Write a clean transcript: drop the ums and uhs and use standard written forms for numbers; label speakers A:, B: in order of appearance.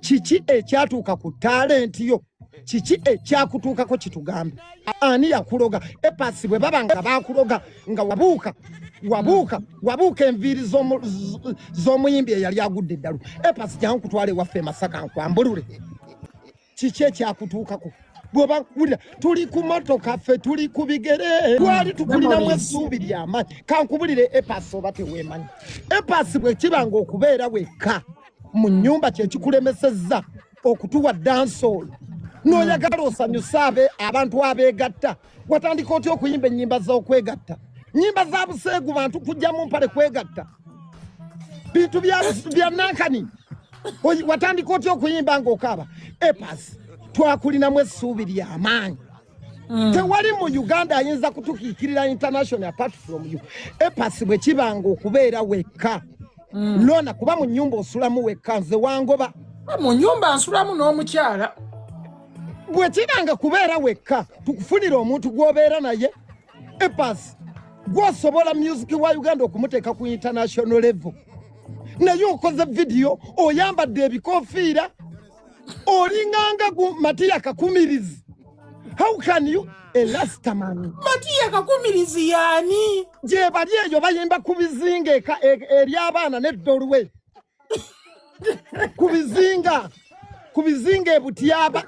A: Kiki ekyatuuka ku talent yo? Kiki ekyakutuukako kitugambe? Ani yakuloga? Epasi bwe baba nga bakuloga nga wabuuka enviiri z'omuyimbi eyali agudde eddalu. Epasi jangu kutwale waffe Masaka nkwambulule. Kiki ekyakutuukako? Bwoba kulira tuli ku motoka ffe tuli ku bigere twali tukulinamu essuubi ly'amaanyi. Kankubulire Epasi oba teweemanyi. Epasi bwe kibanga okubeera wekka mu nnyumba kyekikulemesezza okutuwa dansol. N'oyagala osanyuse abantu abeegatta. Watandika otya okuyimba ennyimba z'okwegatta? Nnyimba za buseegu bantu kujja mu mpale kwegatta. Bintu bya nankani. Watandika otya okuyimba ng'okaaba? Epasi twakulinamu essuubi ly'amaanyi. Tewali mu Uganda ayinza kutukiikirira international apart from you. Epasi bwe kibanga okubeera wekka. Lona kuba mu nnyumba osulamu wekka nze wangoba.
B: Mu nnyumba nsulamu n'omukyala.
A: Bwe kibanga kubeera wekka tukufunira omuntu gw'obeera naye. Epasi gw'osobola music wa Uganda okumuteeka ku international level. Naye okoze video oyambadde ebikofiira olinganga Matiya Kakumirizi. How can you a last man?
B: Matiya Kakumirizi yani?
A: Je bali eyo bayimba ku bizinga eri abaana n'eddolwe. Ku bizinga ebutyaba.